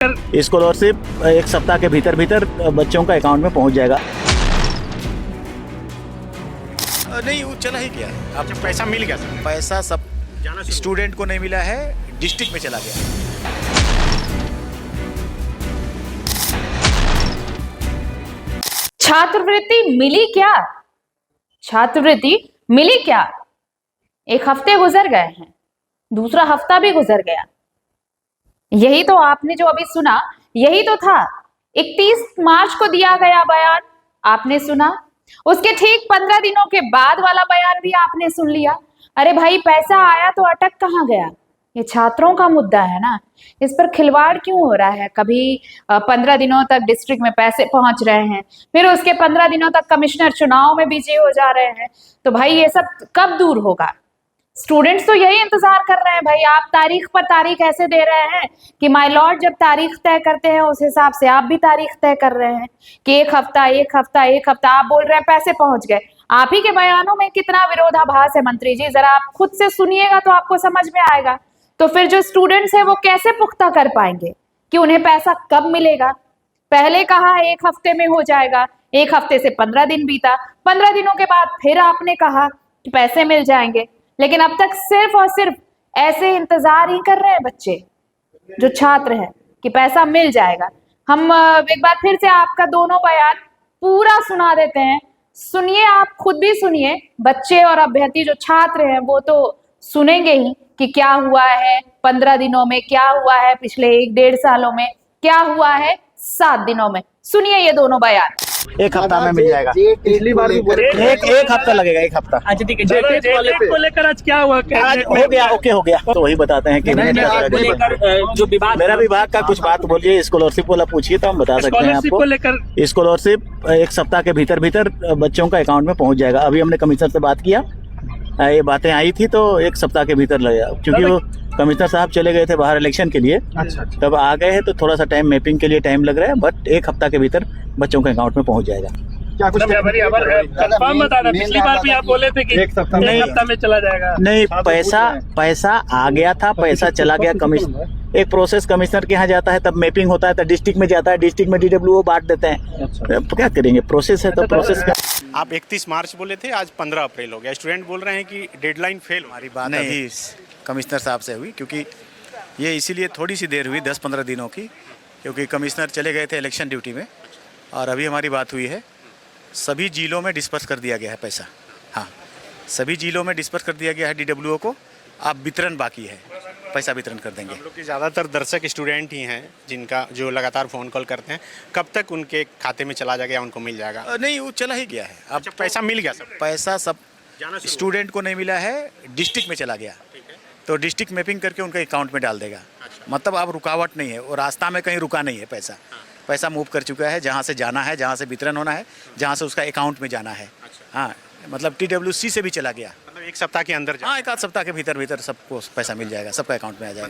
Scholarship एक सप्ताह के भीतर भीतर बच्चों का अकाउंट में पहुंच जाएगा। नहीं, वो चला ही गया है। अब जब पैसा मिल गया सर, पैसा सब जाना शुरू स्टूडेंट को नहीं मिला है, डिस्ट्रिक्ट में चला गया। छात्रवृत्ति मिली क्या? छात्रवृत्ति मिली क्या? एक हफ्ते गुजर गए हैं, दूसरा हफ्ता भी गुजर गया। यही तो आपने जो अभी सुना, यही तो था। 31 मार्च को दिया गया बयान आपने सुना, उसके ठीक 15 दिनों के बाद वाला बयान भी आपने सुन लिया। अरे भाई, पैसा आया तो अटक कहाँ गया? ये छात्रों का मुद्दा है ना, इस पर खिलवाड़ क्यों हो रहा है? कभी 15 दिनों तक डिस्ट्रिक्ट में पैसे पहुंच रहे हैं, फिर उसके 15 दिनों तक कमिश्नर चुनाव में बिजी हो जा रहे हैं। तो भाई ये सब कब दूर होगा? स्टूडेंट्स तो यही इंतजार कर रहे हैं भाई। आप तारीख पर तारीख ऐसे दे रहे हैं कि माय लॉर्ड जब तारीख तय करते हैं उस हिसाब से आप भी तारीख तय कर रहे हैं कि एक हफ्ता एक हफ्ता एक हफ्ता। आप बोल रहे हैं पैसे पहुंच गए। आप ही के बयानों में कितना विरोधाभास है मंत्री जी, जरा आप खुद से सुनिएगा तो आपको समझ में आएगा। तो फिर जो स्टूडेंट्स है वो कैसे पुख्ता कर पाएंगे कि उन्हें पैसा कब मिलेगा? पहले कहा एक हफ्ते में हो जाएगा, एक हफ्ते से 15 दिन बीता, 15 दिनों के बाद फिर आपने कहा कि पैसे मिल जाएंगे। लेकिन अब तक सिर्फ और सिर्फ ऐसे इंतजार ही कर रहे हैं बच्चे जो छात्र हैं कि पैसा मिल जाएगा। हम एक बार फिर से आपका दोनों बयान पूरा सुना देते हैं, सुनिए, आप खुद भी सुनिए। बच्चे और अभ्यर्थी जो छात्र हैं वो तो सुनेंगे ही कि क्या हुआ है 15 दिनों में, क्या हुआ है पिछले 1-1.5 सालों में, क्या हुआ है 7 दिनों में। सुनिए ये दोनों बयान। एक हफ्ता में मिल जाएगा। पिछली बार भी बोले एक हफ्ता लगेगा, एक हफ्ता। अच्छा ठीक है, जेटेट को लेकर आज क्या हुआ? आज हो गया, ओके हो गया। तो वही बताते हैं कि जो विवाद, मेरा विभाग का कुछ बात बोलिए। स्कॉलरशिप वाला पूछिए तो हम बता सकते हैं स्कॉलरशिप को आपको। लेकर स्कॉलरशिप एक सप्ताह के भीतर भीतर बच्चों का अकाउंट में पहुंच जाएगा। अभी हमने कमिश्नर से बात किया, ये बातें आई थी तो एक सप्ताह के भीतर लगेगा, क्योंकि वो कमिश्नर साहब चले गए थे बाहर इलेक्शन के लिए। अच्छा। तब आ गए हैं तो थोड़ा सा टाइम, मैपिंग के लिए टाइम लग रहा है, बट एक हफ्ता के भीतर बच्चों के अकाउंट में पहुंच जाएगा। क्या कुछ कंफर्म बताना? पिछली बार भी आप बोले थे कि एक हफ्ता में चला जाएगा। नहीं, पैसा आ गया था, पैसा चला गया। कमिश्नर एक प्रोसेस कमिश्नर के यहाँ जाता है, तब मैपिंग होता है, तो डिस्ट्रिक्ट में जाता है, डिस्ट्रिक्ट में DWO बांट देते हैं। तो क्या करेंगे, प्रोसेस है तो प्रोसेस का। आप 31 मार्च बोले थे, आज 15 अप्रैल हो गया। स्टूडेंट बोल रहे हैं कि डेडलाइन फेल। हमारी बात नहीं कमिश्नर साहब से हुई, क्योंकि ये इसीलिए थोड़ी सी देर हुई 10-15 दिनों की, क्योंकि कमिश्नर चले गए थे इलेक्शन ड्यूटी में। और अभी हमारी बात हुई है, सभी जिलों में डिस्पर्स कर दिया गया है पैसा। हाँ, सभी जिलों में डिस्पर्स कर दिया गया है DWO को। अब वितरण बाकी है, पैसा वितरण कर देंगे। हम लोग के ज़्यादातर दर्शक स्टूडेंट ही हैं जिनका जो लगातार फ़ोन कॉल करते हैं। कब तक उनके खाते में चला जाएगा या उनको मिल जाएगा? नहीं, वो चला ही गया है। अब जब पैसा मिल गया सर, पैसा सब जाना शुरू स्टूडेंट को नहीं मिला है, डिस्ट्रिक्ट में चला गया। तो डिस्ट्रिक्ट मैपिंग करके उनके अकाउंट में डाल देगा। मतलब अब रुकावट नहीं है, और रास्ता में कहीं रुका नहीं है। पैसा मूव कर चुका है, जहाँ से जाना है, जहाँ से वितरण होना है, जहाँ से उसका अकाउंट में जाना है। हाँ, मतलब TWC से भी चला गया। मतलब एक सप्ताह के अंदर हाँ, एक आध सप्ताह के भीतर भीतर सबको पैसा मिल जाएगा, सबका अकाउंट में आ जाएगा।